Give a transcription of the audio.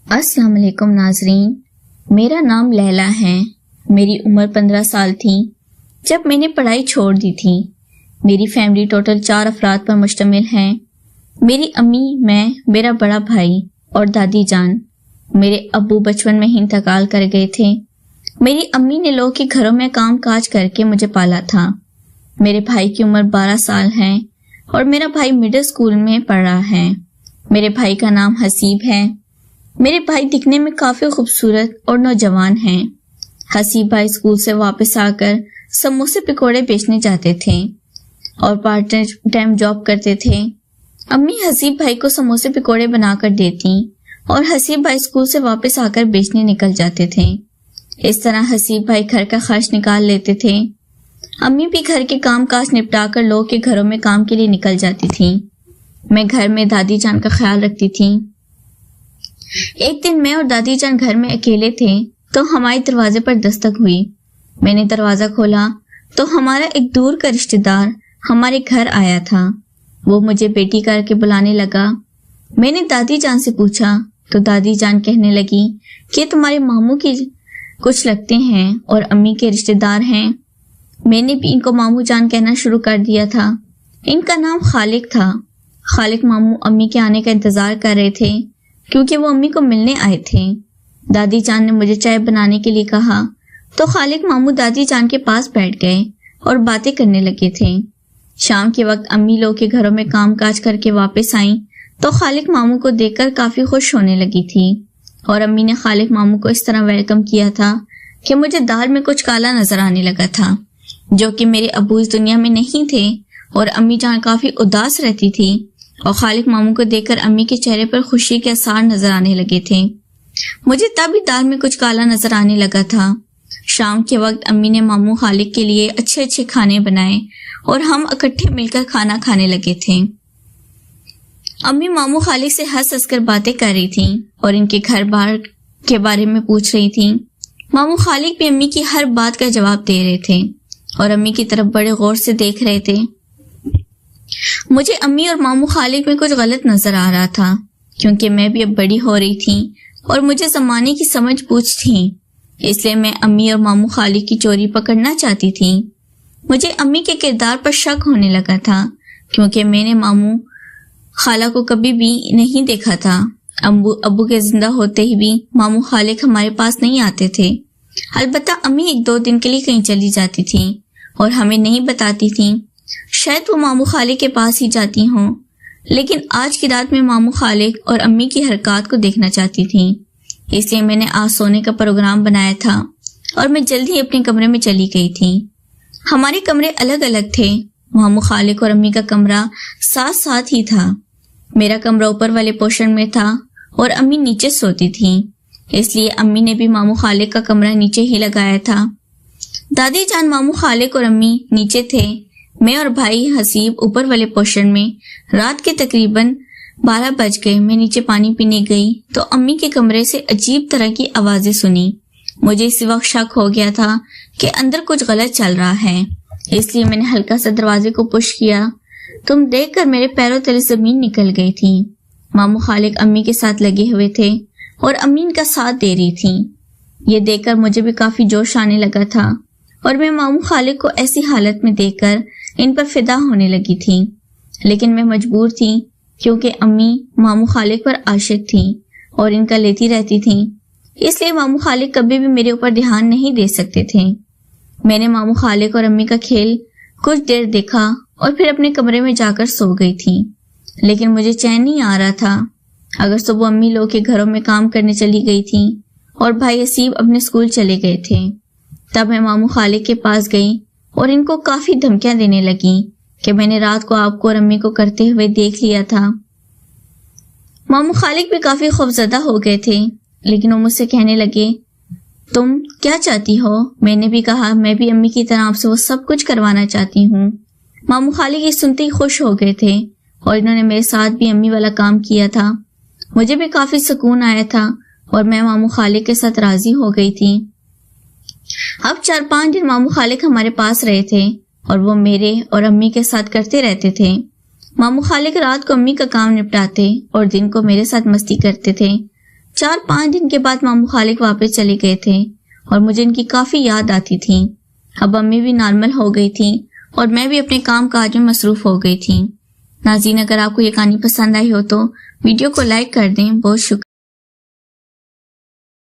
السلام علیکم ناظرین، میرا نام لیلا ہے۔ میری عمر 15 سال تھی جب میں نے پڑھائی چھوڑ دی تھی۔ میری فیملی ٹوٹل 4 افراد پر مشتمل ہے۔ میری امی، میں، میرا بڑا بھائی اور دادی جان۔ میرے ابو بچپن میں ہی انتقال کر گئے تھے۔ میری امی نے لوگوں کے گھروں میں کام کاج کر کے مجھے پالا تھا۔ میرے بھائی کی عمر 12 سال ہے اور میرا بھائی مڈل اسکول میں پڑھ رہا ہے۔ میرے بھائی کا نام حسیب ہے۔ میرے بھائی دکھنے میں کافی خوبصورت اور نوجوان ہیں۔ حسیب بھائی اسکول سے واپس آ کر سموسے پکوڑے بیچنے جاتے تھے اور پارٹ ٹائم جاب کرتے تھے۔ امی حسیب بھائی کو سموسے پکوڑے بنا کر دیتی اور حسیب بھائی اسکول سے واپس آ کر بیچنے نکل جاتے تھے۔ اس طرح حسیب بھائی گھر کا خرچ نکال لیتے تھے۔ امی بھی گھر کے کام کاج نپٹا کر لوگوں کے گھروں میں کام کے لیے نکل جاتی تھی۔ میں گھر میں دادی جان کا خیال رکھتی تھی۔ ایک دن میں اور دادی جان گھر میں اکیلے تھے تو ہمارے دروازے پر دستک ہوئی۔ میں نے دروازہ کھولا تو ہمارا ایک دور کا رشتہ دار ہمارے گھر آیا تھا۔ وہ مجھے بیٹی کر کے بلانے لگا۔ میں نے دادی جان سے پوچھا تو دادی جان کہنے لگی کہ تمہارے ماموں کی کچھ لگتے ہیں اور امی کے رشتہ دار ہیں۔ میں نے بھی ان کو ماموں جان کہنا شروع کر دیا تھا۔ ان کا نام خالق تھا۔ خالق ماموں امی کے آنے کا انتظار کر رہے تھے کیونکہ وہ امی کو ملنے آئے تھے۔ دادی جان نے مجھے چائے بنانے کے لیے کہا تو خالق ماموں دادی جان کے پاس بیٹھ گئے اور باتیں کرنے لگے تھے۔ شام کے وقت امی لوگ کے گھروں میں کام کاج کر کے واپس آئیں تو خالق ماموں کو دیکھ کر کافی خوش ہونے لگی تھی اور امی نے خالق ماموں کو اس طرح ویلکم کیا تھا کہ مجھے دال میں کچھ کالا نظر آنے لگا تھا، جو کہ میرے ابو اس دنیا میں نہیں تھے، اور امی جان کافی اداس رہتی تھی اور خالق ماموں کو دیکھ کر امی کے چہرے پر خوشی کے آثار نظر آنے لگے تھے۔ مجھے تب بھی دال میں کچھ کالا نظر آنے لگا تھا۔ شام کے وقت امی نے ماموں خالق کے لیے اچھے اچھے کھانے بنائے اور ہم اکٹھے مل کر کھانا کھانے لگے تھے۔ امی ماموں خالق سے ہنس ہنس کر باتیں کر رہی تھیں اور ان کے گھر بار کے بارے میں پوچھ رہی تھیں۔ ماموں خالق بھی امی کی ہر بات کا جواب دے رہے تھے اور امی کی طرف بڑے غور سے دیکھ رہے تھے۔ مجھے امی اور ماموں خالق میں کچھ غلط نظر آ رہا تھا کیونکہ میں بھی اب بڑی ہو رہی تھی اور مجھے زمانے کی سمجھ بوجھ تھی، اس لیے میں امی اور ماموں خالق کی چوری پکڑنا چاہتی تھی۔ مجھے امی کے کردار پر شک ہونے لگا تھا کیونکہ میں نے ماموں خالہ کو کبھی بھی نہیں دیکھا تھا۔ ابو کے زندہ ہوتے ہی بھی ماموں خالق ہمارے پاس نہیں آتے تھے۔ البتہ امی 1-2 دن کے لیے کہیں چلی جاتی تھی اور ہمیں نہیں بتاتی تھی۔ شاید وہ ماموں خالق کے پاس ہی جاتی ہوں، لیکن آج کی رات میں ماموں خالق اور امی کی حرکات کو دیکھنا چاہتی تھی، اس لیے میں نے آج سونے کا پروگرام بنایا تھا اور میں جلد ہی اپنے کمرے میں چلی گئی تھی۔ ہمارے کمرے الگ الگ تھے۔ ماموں خالق اور امی کا کمرہ ساتھ ساتھ ہی تھا۔ میرا کمرہ اوپر والے پورشن میں تھا اور امی نیچے سوتی تھی، اس لیے امی نے بھی ماموں خالق کا کمرہ نیچے ہی لگایا تھا۔ دادی جان، ماموں خالق اور امی نیچے تھے، میں اور بھائی حسیب اوپر والے پورشن میں۔ رات کے تقریباً 12 بج گئے۔ میں نیچے پانی پینے گئی تو امی کے کمرے سے عجیب طرح کی آوازیں سنی۔ مجھے اسی وقت شک ہو گیا تھا کہ اندر کچھ غلط چل رہا ہے، اس لیے میں نے ہلکا سا دروازے کو پش کیا۔ تم دیکھ کر میرے پیروں تلے زمین نکل گئی تھی۔ ماموں خالق امی کے ساتھ لگے ہوئے تھے اور امی ان کا ساتھ دے رہی تھی۔ یہ دیکھ کر مجھے بھی کافی جوش آنے لگا تھا اور میں ماموں خالق کو ایسی حالت میں دیکھ کر ان پر فدا ہونے لگی تھی، لیکن میں مجبور تھی کیونکہ امی ماموں خالق پر عاشق تھی اور ان کا لیتی رہتی تھی، اس لیے ماموں خالق کبھی بھی میرے اوپر دھیان نہیں دے سکتے تھے۔ میں نے ماموں خالق اور امی کا کھیل کچھ دیر دیکھا اور پھر اپنے کمرے میں جا کر سو گئی تھی، لیکن مجھے چین نہیں آ رہا تھا۔ اگر صبح امی لوگ کے گھروں میں کام کرنے چلی گئی تھی اور بھائی حسیب اپنے اسکول چلے گئے تھے، تب میں ماموں خالق کے پاس گئی اور ان کو کافی دھمکیاں دینے لگی کہ میں نے رات کو آپ کو اور امی کو کرتے ہوئے دیکھ لیا تھا۔ ماموں خالق بھی کافی خوفزدہ ہو گئے تھے، لیکن وہ مجھ سے کہنے لگے تم کیا چاہتی ہو؟ میں نے بھی کہا میں بھی امی کی طرح آپ سے وہ سب کچھ کروانا چاہتی ہوں۔ ماموں خالق یہ سنتے ہی خوش ہو گئے تھے اور انہوں نے میرے ساتھ بھی امی والا کام کیا تھا۔ مجھے بھی کافی سکون آیا تھا اور میں ماموں خالق کے ساتھ راضی ہو گئی تھی۔ اب 4-5 دن ماموں خالق ہمارے پاس رہے تھے اور وہ میرے اور امی کے ساتھ کرتے رہتے تھے۔ ماموں خالق رات کو امی کا کام نپٹاتے اور دن کو میرے ساتھ مستی کرتے تھے۔ 4-5 دن کے بعد ماموں خالق واپس چلے گئے تھے اور مجھے ان کی کافی یاد آتی تھی۔ اب امی بھی نارمل ہو گئی تھی اور میں بھی اپنے کام کاج میں مصروف ہو گئی تھی۔ ناظرین، اگر آپ کو یہ کہانی پسند آئی ہو تو ویڈیو کو لائک کر دیں۔ بہت شکریہ۔